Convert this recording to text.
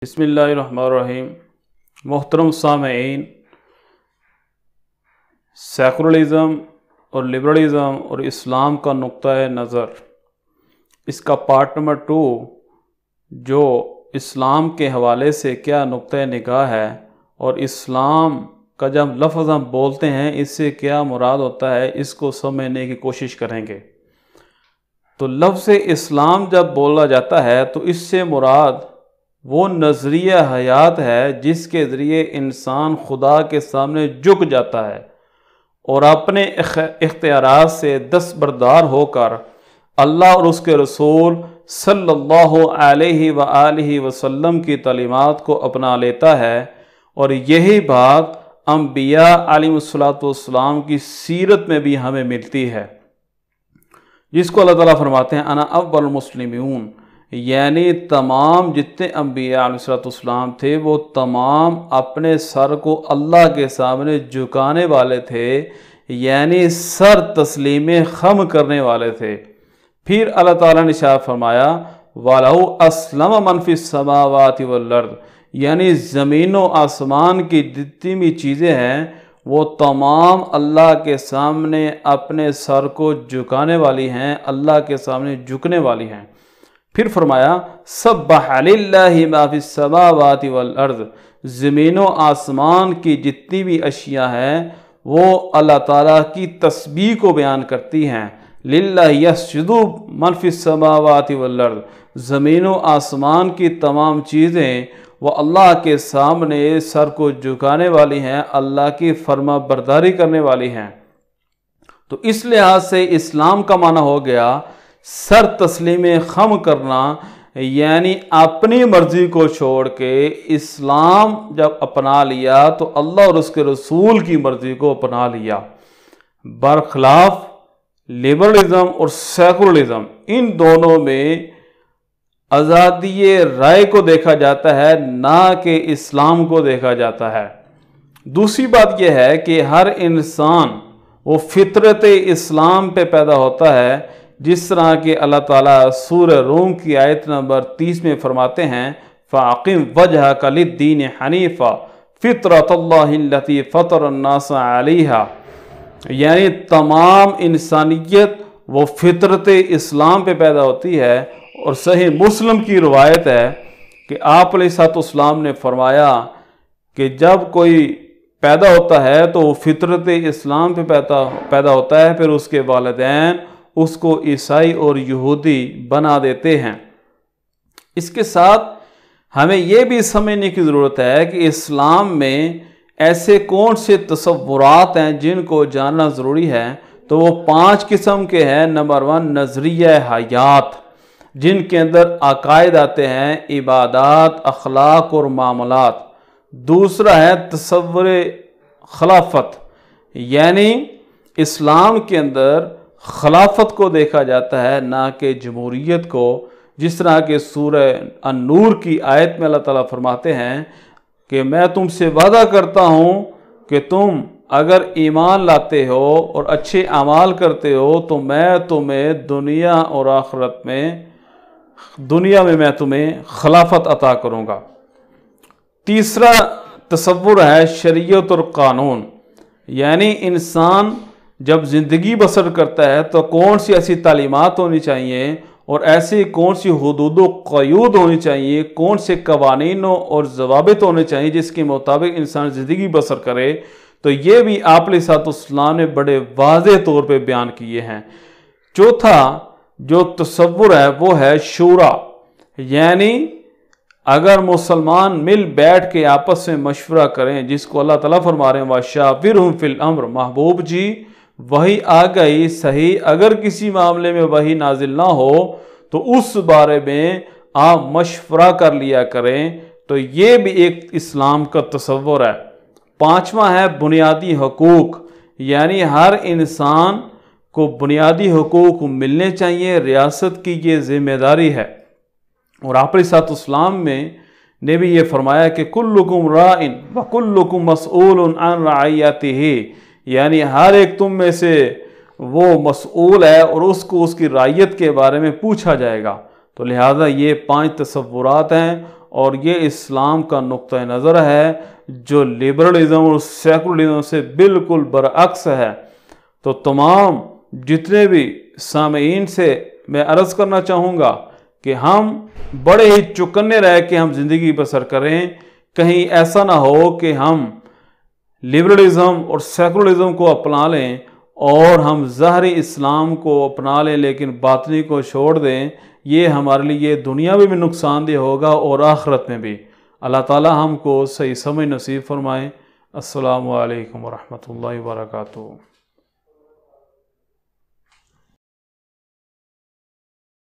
بسم اللہ الرحمن الرحیم۔ محترم سامعین، سیکولرزم اور لبرلزم اور اسلام کا نقطۂ نظر، اس کا پارٹ نمبر 2 جو اسلام کے حوالے سے کیا نقطۂ نگاہ ہے اور اسلام کا جب لفظ ہم بولتے ہیں اس سے کیا مراد ہوتا ہے، اس کو سمجھنے کی کوشش کریں گے۔ تو لفظ اسلام جب بولا جاتا ہے تو اس سے مراد وہ نظریہ حیات ہے جس کے ذریعے انسان خدا کے سامنے جھک جاتا ہے اور اپنے اختیارات سے دستبردار ہو کر اللہ اور اس کے رسول صلی اللہ علیہ وآلہ وسلم کی تعلیمات کو اپنا لیتا ہے، اور یہی بات انبیاء علیہ السلام کی سیرت میں بھی ہمیں ملتی ہے، جس کو اللہ تعالیٰ فرماتے ہیں انا اول المسلمون، یعنی تمام جتنے انبیاء علیہ السلام تھے وہ تمام اپنے سر کو اللہ کے سامنے جھکانے والے تھے، یعنی سر تسلیم خم کرنے والے تھے۔ پھر اللہ تعالیٰ نے ارشاد فرمایا وَلَهُ أَسْلَمَ مَنْ فِي السَّمَاوَاتِ وَالْأَرْضِ، یعنی زمین و آسمان کی جتنی بھی چیزیں ہیں وہ تمام اللہ کے سامنے اپنے سر کو جھکانے والی ہیں، اللہ کے سامنے جھکنے والی ہیں۔ پھر فرمایا سبح للہ ما فی السماوات والارض، زمین و آسمان کی جتنی بھی اشیاء ہیں وہ اللہ تعالیٰ کی تسبیح کو بیان کرتی ہیں۔ للہ یسجد من فی السماوات والارض، زمین و آسمان کی تمام چیزیں وہ اللہ کے سامنے سر کو جھکانے والی ہیں، اللہ کی فرما برداری کرنے والی ہیں۔ تو اس لحاظ سے اسلام کا معنی ہو گیا سر تسلیم خم کرنا، یعنی اپنی مرضی کو چھوڑ کے اسلام جب اپنا لیا تو اللہ اور اس کے رسول کی مرضی کو اپنا لیا، برخلاف لبرلزم اور سیکولرزم۔ ان دونوں میں آزادی رائے کو دیکھا جاتا ہے، نہ کہ اسلام کو دیکھا جاتا ہے۔ دوسری بات یہ ہے کہ ہر انسان وہ فطرت اسلام پہ پیدا ہوتا ہے، جس طرح کہ اللہ تعالیٰ سورہ روم کی آیت نمبر 30 میں فرماتے ہیں فَأَقِمْ وَجْهَكَ لِلدِّينِ حَنِيفًا فِطْرَةَ اللَّهِ الَّتِي فَطَرَ النَّاسَ عَلَيْهَا، یعنی تمام انسانیت وہ فطرت اسلام پہ پیدا ہوتی ہے۔ اور صحیح مسلم کی روایت ہے کہ آپ علیہ السلام نے فرمایا کہ جب کوئی پیدا ہوتا ہے تو وہ فطرت اسلام پہ پیدا ہوتا ہے، پھر اس کے والدین اس کو عیسائی اور یہودی بنا دیتے ہیں۔ اس کے ساتھ ہمیں یہ بھی سمجھنے کی ضرورت ہے کہ اسلام میں ایسے کون سے تصورات ہیں جن کو جاننا ضروری ہے، تو وہ 5 قسم کے ہیں۔ نمبر 1 نظریہ حیات، جن کے اندر عقائد آتے ہیں، عبادات، اخلاق اور معاملات۔ دوسرا ہے تصور خلافت، یعنی اسلام کے اندر خلافت کو دیکھا جاتا ہے نہ کہ جمہوریت کو، جس طرح کہ سورہ النور کی آیت میں اللہ تعالیٰ فرماتے ہیں کہ میں تم سے وعدہ کرتا ہوں کہ تم اگر ایمان لاتے ہو اور اچھے اعمال کرتے ہو تو میں تمہیں دنیا اور آخرت میں میں تمہیں خلافت عطا کروں گا۔ تیسرا تصور ہے شریعت اور قانون، یعنی انسان جب زندگی بسر کرتا ہے تو کون سی ایسی تعلیمات ہونی چاہیے اور ایسی کون سی حدود و قیود ہونی چاہیے، کون سے قوانین اور ضوابط ہونے چاہیے جس کے مطابق انسان زندگی بسر کرے، تو یہ بھی آپ علیہ السلام نے بڑے واضح طور پہ بیان کیے ہیں۔ چوتھا جو تصور ہے وہ ہے شورا، یعنی اگر مسلمان مل بیٹھ کے آپس میں مشورہ کریں، جس کو اللہ تعالیٰ فرما رہے ہیں وَشَاوِرْهُمْ فِي الْأَمْرِ، محبوب جی وہی آ گئی صحیح، اگر کسی معاملے میں وہی نازل نہ ہو تو اس بارے میں آپ مشورہ کر لیا کریں۔ تو یہ بھی ایک اسلام کا تصور ہے۔ 5واں ہے بنیادی حقوق، یعنی ہر انسان کو بنیادی حقوق ملنے چاہیے، ریاست کی یہ ذمہ داری ہے۔ اور آپ علیہ السلام نے بھی یہ فرمایا کہ کلکم راء وکلکم مسئول عن رعیتہ، یعنی ہر ایک تم میں سے وہ مسئول ہے اور اس کو اس کی رعیت کے بارے میں پوچھا جائے گا۔ تو لہٰذا یہ 5 تصورات ہیں اور یہ اسلام کا نقطہ نظر ہے جو لبرلزم اور سیکولرزم سے بالکل برعکس ہے۔ تو تمام جتنے بھی سامعین سے میں عرض کرنا چاہوں گا کہ ہم بڑے ہی چوکنے رہ کے ہم زندگی بسر کریں، کہیں ایسا نہ ہو کہ ہم لبرلزم اور سیکولرزم کو اپنا لیں اور ہم ظاہری اسلام کو اپنا لیں لیکن باطنی کو چھوڑ دیں۔ یہ ہمارے لیے دنیاوی میں نقصان دہ ہوگا اور آخرت میں بھی۔ اللہ تعالی ہم کو صحیح سمجھ نصیب فرمائے۔ السلام علیکم ورحمۃ اللہ وبرکاتہ۔